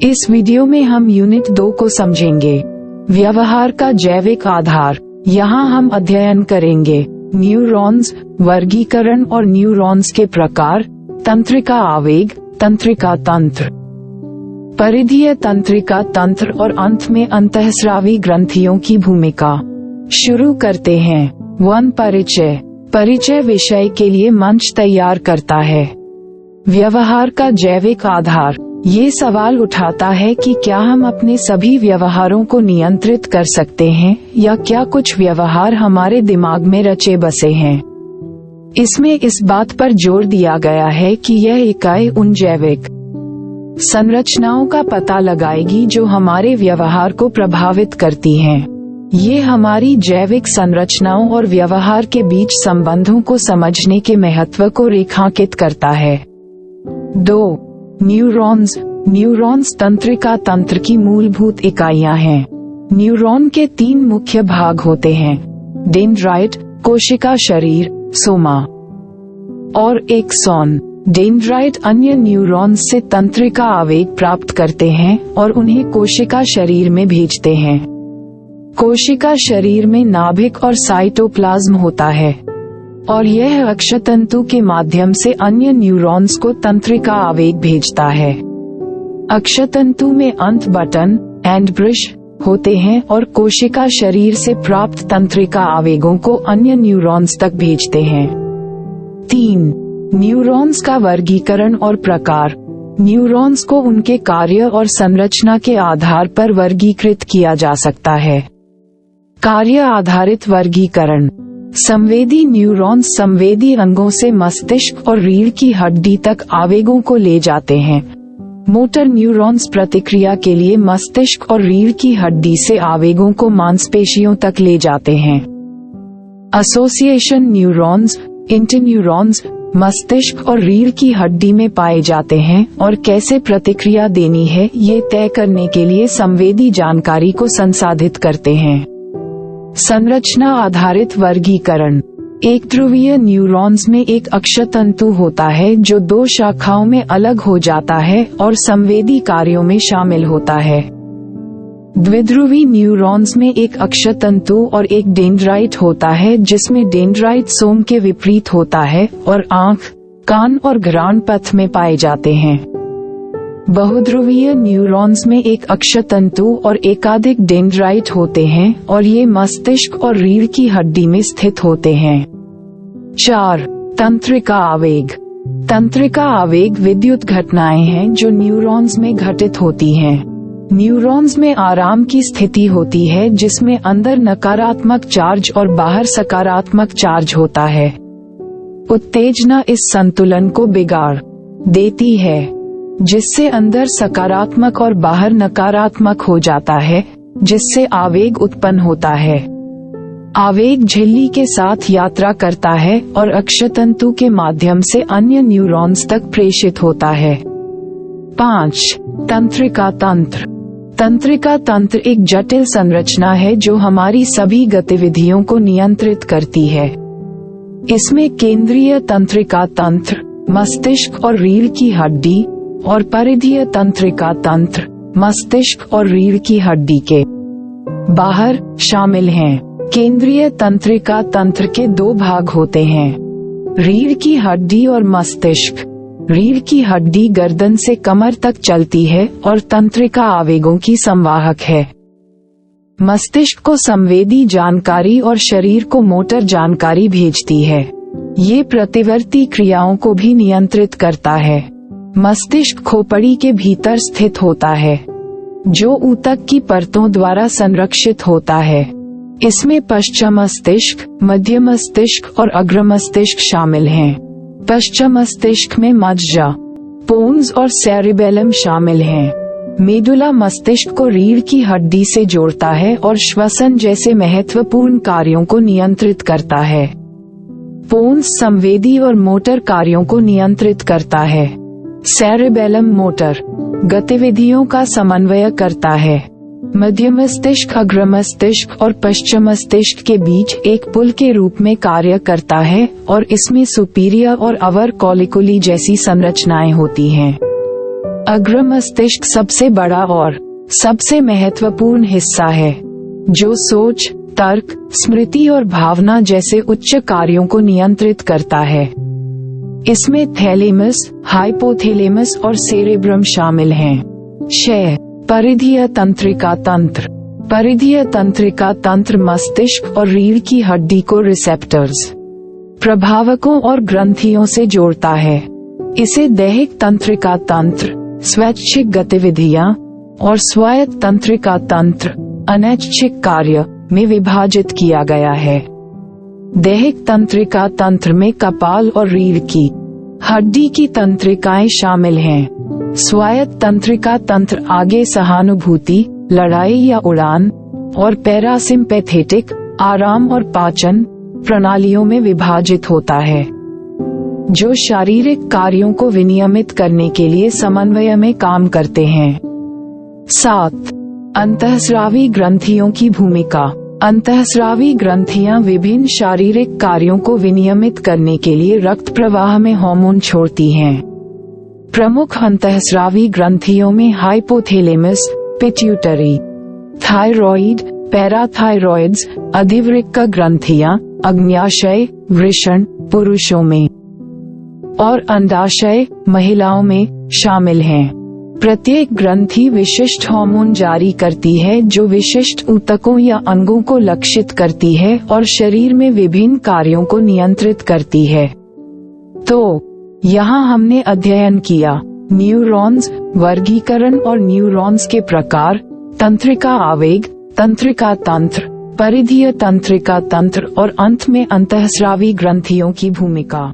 इस वीडियो में हम यूनिट 2 को समझेंगे। व्यवहार का जैविक आधार। यहाँ हम अध्ययन करेंगे न्यूरॉन्स, वर्गीकरण और न्यूरॉन्स के प्रकार, तंत्रिका आवेग, तंत्रिका तंत्र, परिधीय तंत्रिका तंत्र और अंत में अंतःस्रावी ग्रंथियों की भूमिका। शुरू करते हैं। 1. परिचय। परिचय विषय के लिए मंच तैयार करता है। व्यवहार का जैविक आधार ये सवाल उठाता है कि क्या हम अपने सभी व्यवहारों को नियंत्रित कर सकते हैं या क्या कुछ व्यवहार हमारे दिमाग में रचे बसे हैं। इसमें इस बात पर जोर दिया गया है कि यह इकाई उन जैविक संरचनाओं का पता लगाएगी जो हमारे व्यवहार को प्रभावित करती हैं। ये हमारी जैविक संरचनाओं और व्यवहार के बीच संबंधों को समझने के महत्व को रेखांकित करता है। 2. न्यूरॉन्स। न्यूरॉन्स तंत्रिका तंत्र की मूलभूत इकाइयां हैं। न्यूरॉन के 3 मुख्य भाग होते हैं: डेंड्राइट, कोशिका शरीर, सोमा और एक्सॉन। डेंड्राइट अन्य न्यूरॉन्स से तंत्रिका आवेग प्राप्त करते हैं और उन्हें कोशिका शरीर में भेजते हैं। कोशिका शरीर में नाभिक और साइटोप्लाज्म होता है और यह अक्षतंतु के माध्यम से अन्य न्यूरॉन्स को तंत्रिका आवेग भेजता है। अक्षतंतु में अंत बटन एंड ब्रश होते हैं और कोशिका शरीर से प्राप्त तंत्रिका आवेगों को अन्य न्यूरॉन्स तक भेजते हैं। 3. न्यूरॉन्स का वर्गीकरण और प्रकार। न्यूरॉन्स को उनके कार्य और संरचना के आधार पर वर्गीकृत किया जा सकता है। कार्य आधारित वर्गीकरण। संवेदी न्यूरॉन्स संवेदी अंगों से मस्तिष्क और रीढ़ की हड्डी तक आवेगों को ले जाते हैं। मोटर न्यूरॉन्स प्रतिक्रिया के लिए मस्तिष्क और रीढ़ की हड्डी से आवेगों को मांसपेशियों तक ले जाते हैं। एसोसिएशन न्यूरॉन्स इंटरन्यूरॉन्स मस्तिष्क और रीढ़ की हड्डी में पाए जाते हैं और कैसे प्रतिक्रिया देनी है ये तय करने के लिए संवेदी जानकारी को संसाधित करते हैं। संरचना आधारित वर्गीकरण। एक ध्रुवीय न्यूरॉन्स में एक अक्षतंतु होता है जो 2 शाखाओं में अलग हो जाता है और संवेदी कार्यों में शामिल होता है। द्विध्रुवी न्यूरॉन्स में एक अक्षतंतु और एक डेंड्राइट होता है जिसमें डेंड्राइट सोम के विपरीत होता है और आंख, कान और घ्राण पथ में पाए जाते हैं। बहुध्रुवीय न्यूरॉन्स में एक अक्षतंतु और एकाधिक डेंड्राइट होते हैं और ये मस्तिष्क और रीढ़ की हड्डी में स्थित होते हैं। 4. तंत्रिका आवेग। तंत्रिका आवेग विद्युत घटनाएं हैं जो न्यूरॉन्स में घटित होती हैं। न्यूरॉन्स में आराम की स्थिति होती है जिसमें अंदर नकारात्मक चार्ज और बाहर सकारात्मक चार्ज होता है। उत्तेजना इस संतुलन को बिगाड़ देती है जिससे अंदर सकारात्मक और बाहर नकारात्मक हो जाता है, जिससे आवेग उत्पन्न होता है। आवेग झिल्ली के साथ यात्रा करता है और अक्षतंतु के माध्यम से अन्य न्यूरॉन्स तक प्रेषित होता है। 5. तंत्रिका तंत्र। तंत्रिका तंत्र एक जटिल संरचना है जो हमारी सभी गतिविधियों को नियंत्रित करती है। इसमें केंद्रीय तंत्रिका तंत्र, मस्तिष्क और रीढ़ की हड्डी और परिधीय तंत्रिका तंत्र, मस्तिष्क और रीढ़ की हड्डी के बाहर शामिल हैं। केंद्रीय तंत्रिका तंत्र के 2 भाग होते हैं: रीढ़ की हड्डी और मस्तिष्क। रीढ़ की हड्डी गर्दन से कमर तक चलती है और तंत्रिका आवेगों की संवाहक है। मस्तिष्क को संवेदी जानकारी और शरीर को मोटर जानकारी भेजती है। ये प्रतिवर्ती क्रियाओं को भी नियंत्रित करता है। मस्तिष्क खोपड़ी के भीतर स्थित होता है जो ऊतक की परतों द्वारा संरक्षित होता है। इसमें पश्चिम मस्तिष्क, मध्य मस्तिष्क और अग्र मस्तिष्क शामिल हैं। पश्चिम मस्तिष्क में मज्जा, पोन्स और सेरिबेलम शामिल हैं। मेडुला मस्तिष्क को रीढ़ की हड्डी से जोड़ता है और श्वसन जैसे महत्वपूर्ण कार्यों को नियंत्रित करता है। पोन्स संवेदी और मोटर कार्यों को नियंत्रित करता है। सेरिबेलम मोटर गतिविधियों का समन्वय करता है। मध्य मस्तिष्क अग्र मस्तिष्क और पश्चिम मस्तिष्क के बीच एक पुल के रूप में कार्य करता है और इसमें सुपीरियर और अवर कॉलिकुली जैसी संरचनाएं होती हैं। अग्र मस्तिष्क सबसे बड़ा और सबसे महत्वपूर्ण हिस्सा है, जो सोच, तर्क, स्मृति और भावना जैसे उच्च कार्यों को नियंत्रित करता है। इसमें थैलेमस, हाइपोथैलेमस और सेरेब्रम शामिल हैं। 6. परिधीय तंत्रिका तंत्र। परिधीय तंत्रिका तंत्र मस्तिष्क और रीढ़ की हड्डी को रिसेप्टर्स, प्रभावकों और ग्रंथियों से जोड़ता है। इसे दैहिक तंत्रिका तंत्र, स्वैच्छिक गतिविधियां, और स्वायत्त तंत्रिका तंत्र, अनैच्छिक कार्य में विभाजित किया गया है। दैहिक तंत्रिका तंत्र में कपाल और रीढ़ की हड्डी की तंत्रिकाएं शामिल हैं। स्वायत्त तंत्रिका तंत्र आगे सहानुभूति, लड़ाई या उड़ान, और पैरासिम्पैथेटिक, आराम और पाचन प्रणालियों में विभाजित होता है, जो शारीरिक कार्यों को विनियमित करने के लिए समन्वय में काम करते हैं। 7. अंतःस्रावी ग्रंथियों की भूमिका। अंतःस्रावी ग्रंथियां विभिन्न शारीरिक कार्यों को विनियमित करने के लिए रक्त प्रवाह में हार्मोन छोड़ती हैं। प्रमुख अंतःस्रावी ग्रंथियों में हाइपोथैलेमस, पिट्यूटरी, थायराइड, पैराथायरॉइड्स, अधिवृक्क ग्रंथियां, अग्न्याशय, वृषण पुरुषों में और अंडाशय महिलाओं में शामिल हैं। प्रत्येक ग्रंथि विशिष्ट हार्मोन जारी करती है जो विशिष्ट ऊतकों या अंगों को लक्षित करती है और शरीर में विभिन्न कार्यों को नियंत्रित करती है। तो यहाँ हमने अध्ययन किया न्यूरॉन्स, वर्गीकरण और न्यूरॉन्स के प्रकार, तंत्रिका आवेग, तंत्रिका तंत्र, परिधीय तंत्रिका तंत्र और अंत में अंतःस्रावी ग्रंथियों की भूमिका।